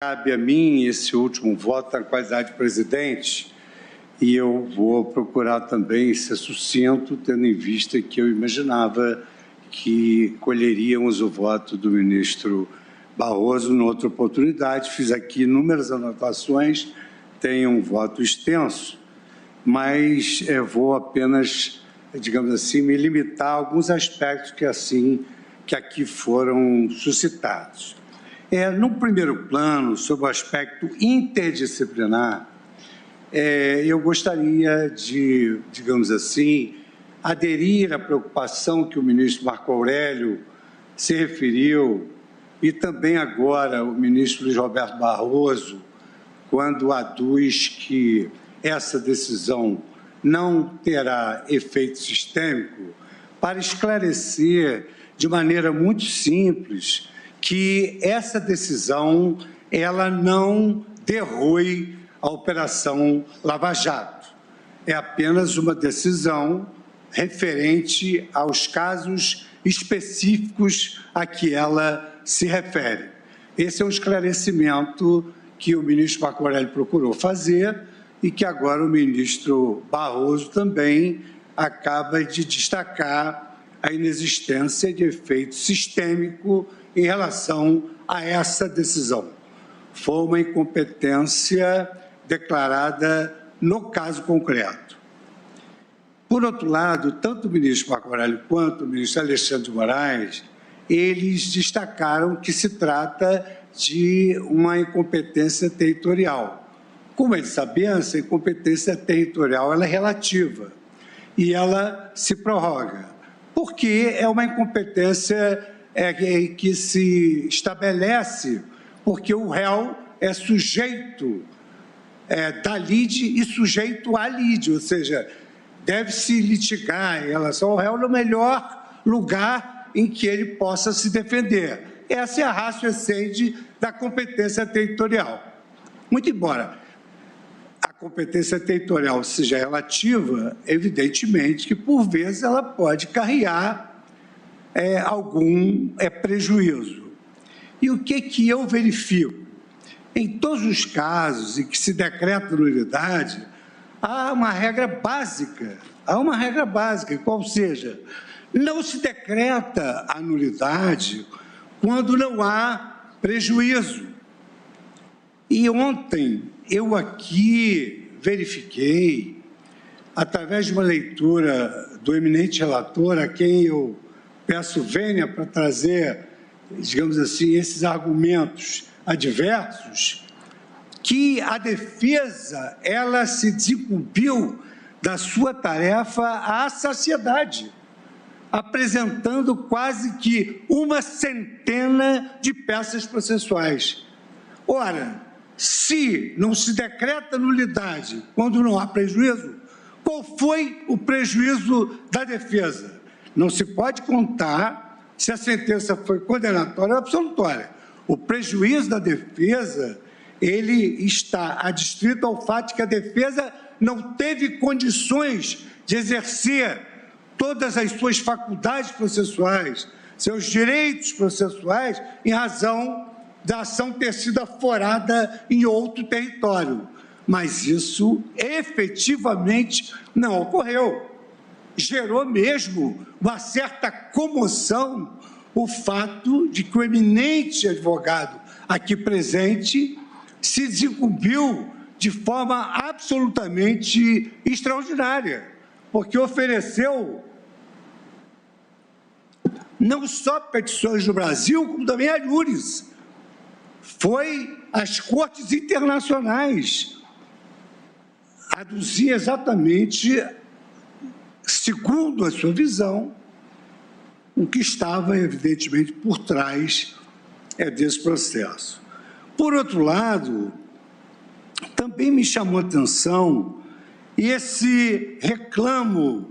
Cabe a mim esse último voto na qualidade de presidente e eu vou procurar também ser sucinto, tendo em vista que eu imaginava que colheríamos o voto do ministro Barroso em outra oportunidade. Fiz aqui inúmeras anotações, tenho um voto extenso, mas vou apenas, digamos assim, me limitar a alguns aspectos que aqui foram suscitados. No primeiro plano, sobre o aspecto interdisciplinar, eu gostaria de, digamos assim, aderir à preocupação que o ministro Marco Aurélio se referiu e também agora o ministro Luiz Roberto Barroso, quando aduz que essa decisão não terá efeito sistêmico, para esclarecer de maneira muito simples que essa decisão ela não derrui a Operação Lava Jato. É apenas uma decisão referente aos casos específicos a que ela se refere. Esse é um esclarecimento que o ministro Marco Aurélio procurou fazer e que agora o ministro Barroso também acaba de destacar a inexistência de efeito sistêmico em relação a essa decisão. Foi uma incompetência declarada no caso concreto. Por outro lado, tanto o ministro Marco Aurélio quanto o ministro Alexandre de Moraes, eles destacaram que se trata de uma incompetência territorial. Como eles sabiam, essa incompetência territorial ela é relativa e ela se prorroga, porque é uma incompetência que se estabelece porque o réu é sujeito da lide e sujeito à lide, ou seja, deve-se litigar em relação ao réu no melhor lugar em que ele possa se defender. Essa é a ratio essência da competência territorial. Muito embora a competência territorial seja relativa, evidentemente que, por vezes, ela pode carrear algum prejuízo. E o que eu verifico? Em todos os casos em que se decreta nulidade, há uma regra básica, qual seja, não se decreta a nulidade quando não há prejuízo. E ontem eu aqui verifiquei, através de uma leitura do eminente relator, a quem eu peço vênia para trazer, digamos assim, esses argumentos adversos, que a defesa ela se desincumbiu da sua tarefa à saciedade, apresentando quase que uma centena de peças processuais. Ora, se não se decreta nulidade quando não há prejuízo, qual foi o prejuízo da defesa? Não se pode contar se a sentença foi condenatória ou absolutória. O prejuízo da defesa, ele está adstrito ao fato de que a defesa não teve condições de exercer todas as suas faculdades processuais, seus direitos processuais, em razão da ação ter sido aforada em outro território. Mas isso efetivamente não ocorreu. Gerou mesmo uma certa comoção o fato de que o eminente advogado aqui presente se desincumbiu de forma absolutamente extraordinária, porque ofereceu não só petições do Brasil, como também alhures. Foi às cortes internacionais, aduzir exatamente, segundo a sua visão, o que estava, evidentemente, por trás desse processo. Por outro lado, também me chamou a atenção esse reclamo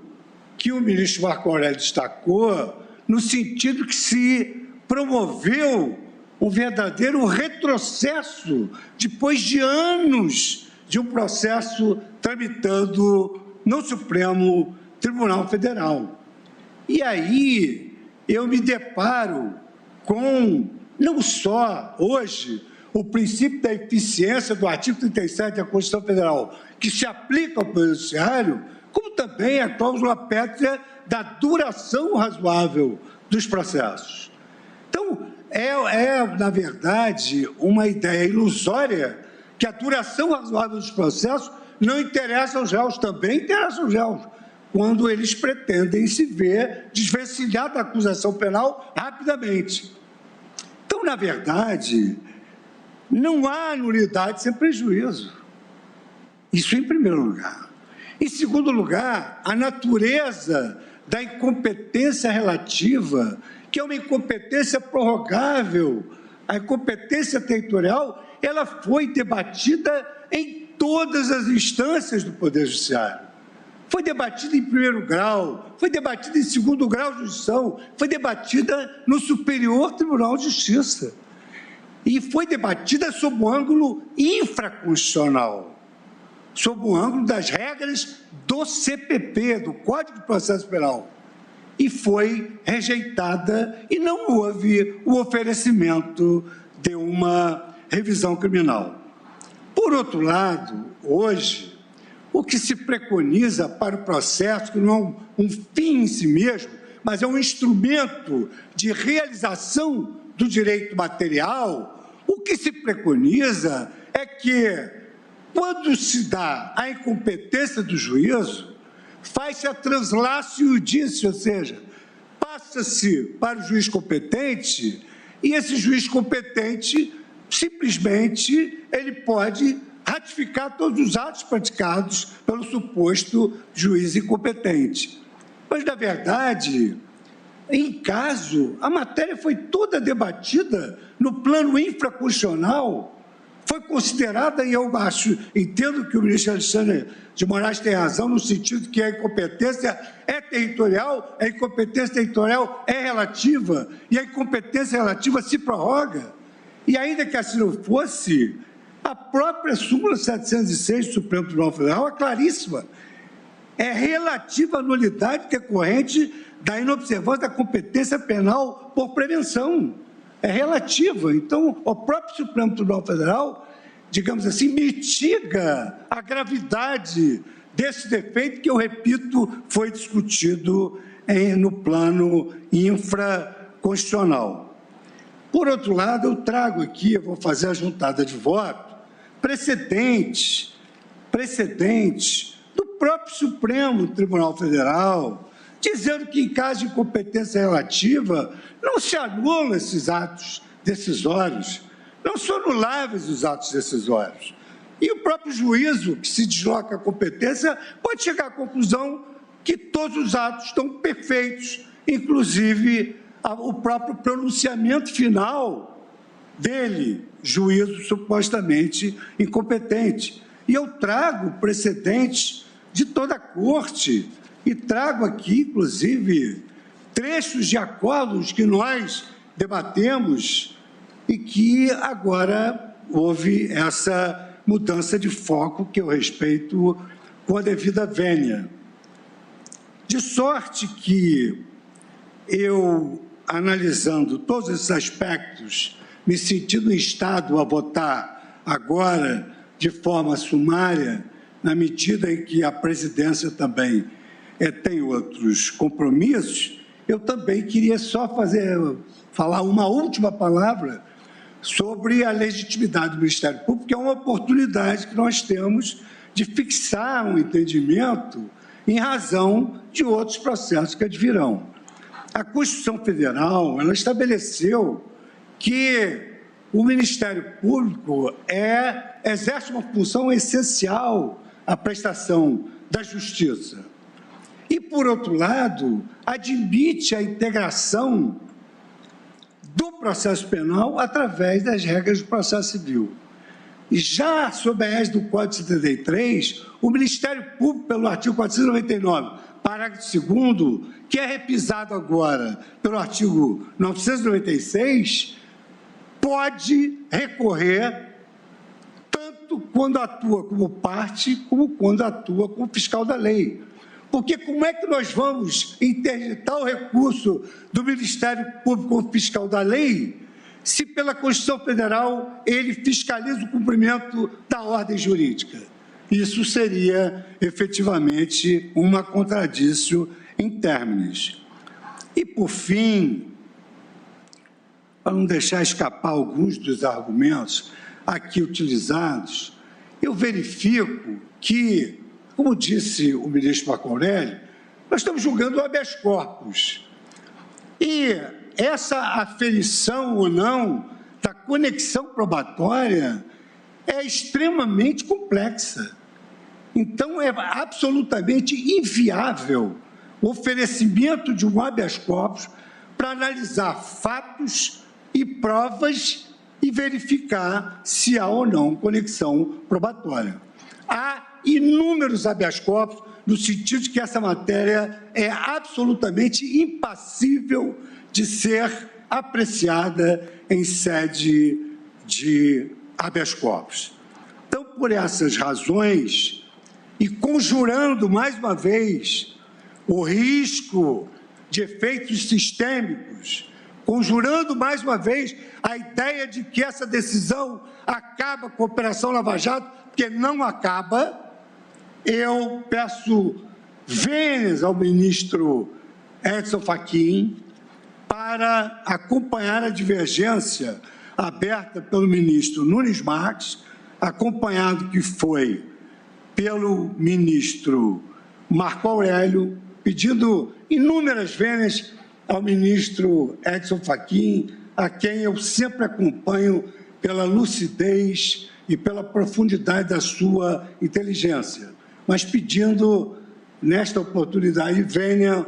que o ministro Marco Aurélio destacou, no sentido que se promoveu um verdadeiro retrocesso, depois de anos de um processo tramitando no Supremo Tribunal Federal. E aí eu me deparo com, não só hoje, o princípio da eficiência do artigo 37 da Constituição Federal, que se aplica ao Poder Judiciário, como também a cláusula pétrea da duração razoável dos processos. Então, na verdade, uma ideia ilusória que a duração razoável dos processos não interessa aos réus, também interessa aos réus, quando eles pretendem se ver desvencilhar da acusação penal rapidamente. Então, na verdade, não há nulidade sem prejuízo. Isso em primeiro lugar. Em segundo lugar, a natureza da incompetência relativa, que é uma incompetência prorrogável, a incompetência territorial, ela foi debatida em todas as instâncias do Poder Judiciário. Foi debatida em primeiro grau, foi debatida em segundo grau de jurisdição, foi debatida no Superior Tribunal de Justiça. E foi debatida sob o ângulo infraconstitucional, sob o ângulo das regras do CPP, do Código de Processo Penal. E foi rejeitada e não houve o oferecimento de uma revisão criminal. Por outro lado, hoje, o que se preconiza para o processo, que não é um fim em si mesmo, mas é um instrumento de realização do direito material, o que se preconiza é que, quando se dá a incompetência do juízo, faz-se a translatio iudice, ou seja, passa-se para o juiz competente e esse juiz competente, simplesmente, ele pode ratificar todos os atos praticados pelo suposto juiz incompetente. Mas, na verdade, em caso, a matéria foi toda debatida no plano infraconstitucional, foi considerada, e eu entendo que o ministro Alexandre de Moraes tem razão, no sentido que a incompetência é territorial, a incompetência territorial é relativa, e a incompetência relativa se prorroga. E ainda que assim não fosse, a própria súmula 706 do Supremo Tribunal Federal é claríssima. É relativa à nulidade decorrente da inobservância da competência penal por prevenção. É relativa. Então, o próprio Supremo Tribunal Federal, digamos assim, mitiga a gravidade desse defeito que, eu repito, foi discutido no plano infraconstitucional. Por outro lado, eu trago aqui, eu vou fazer a juntada de voto, precedentes do próprio Supremo Tribunal Federal, dizendo que, em caso de incompetência relativa, não se anulam esses atos decisórios, não são anuláveis os atos decisórios. E o próprio juízo, que se desloca a competência, pode chegar à conclusão que todos os atos estão perfeitos, inclusive o próprio pronunciamento final dele, juízo supostamente incompetente. E eu trago precedentes de toda a corte, e trago aqui, inclusive, trechos de acordos que nós debatemos e que agora houve essa mudança de foco que eu respeito com a devida vênia. De sorte que eu, analisando todos esses aspectos, me sentindo em estado a votar agora de forma sumária, na medida em que a presidência também tem outros compromissos, eu também queria só falar uma última palavra sobre a legitimidade do Ministério Público, que é uma oportunidade que nós temos de fixar um entendimento em razão de outros processos que advirão. A Constituição Federal, ela estabeleceu que o Ministério Público exerce uma função essencial à prestação da justiça. E, por outro lado, admite a integração do processo penal através das regras do processo civil. E já sob a égide do Código de 73, o Ministério Público, pelo artigo 499, parágrafo 2º, que é repisado agora pelo artigo 996, pode recorrer tanto quando atua como parte, como quando atua como fiscal da lei. Porque como é que nós vamos interditar o recurso do Ministério Público como fiscal da lei se pela Constituição Federal ele fiscaliza o cumprimento da ordem jurídica. Isso seria efetivamente uma contradição in terminis. E, por fim, para não deixar escapar alguns dos argumentos aqui utilizados, eu verifico que, como disse o ministro Marco Aurélio, nós estamos julgando o habeas corpus. E essa aferição ou não da conexão probatória é extremamente complexa. Então, é absolutamente inviável o oferecimento de um habeas corpus para analisar fatos e provas e verificar se há ou não conexão probatória. Há inúmeros habeas corpus no sentido de que essa matéria é absolutamente impassível de ser apreciada em sede de habeas corpus. Então, por essas razões, e conjurando mais uma vez o risco de efeitos sistêmicos, conjurando mais uma vez a ideia de que essa decisão acaba com a Operação Lava Jato, porque não acaba, eu peço vênias ao ministro Edson Fachin para acompanhar a divergência aberta pelo ministro Nunes Marques, acompanhado que foi pelo ministro Marco Aurélio, pedindo inúmeras vênias ao ministro Edson Fachin, a quem eu sempre acompanho pela lucidez e pela profundidade da sua inteligência, mas pedindo, nesta oportunidade, vênia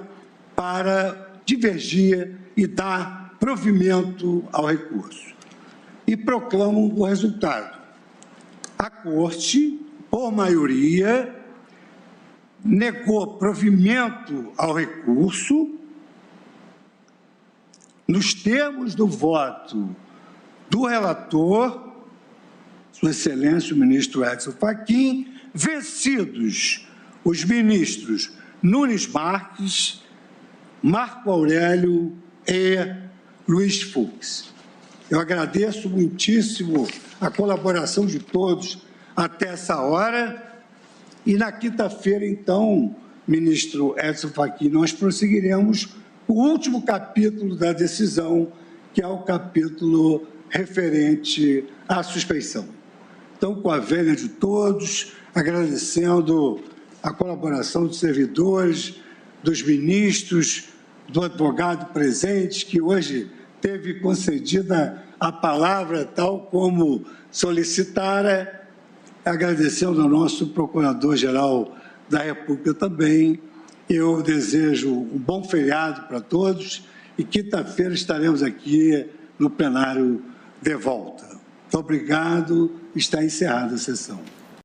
para divergir e dar provimento ao recurso. E proclamo o resultado. A Corte, por maioria, negou provimento ao recurso nos termos do voto do relator, Sua Excelência, o ministro Edson Fachin, vencidos os ministros Nunes Marques, Marco Aurélio e Luiz Fux. Eu agradeço muitíssimo a colaboração de todos até essa hora e na quinta-feira, então, ministro Edson Fachin, nós prosseguiremos o último capítulo da decisão, que é o capítulo referente à suspeição. Então, com a vênia de todos, agradecendo a colaboração dos servidores, dos ministros, do advogado presente, que hoje teve concedida a palavra tal como solicitara, agradecendo ao nosso Procurador-Geral da República também. Eu desejo um bom feriado para todos e quinta-feira estaremos aqui no plenário de volta. Muito obrigado, está encerrada a sessão.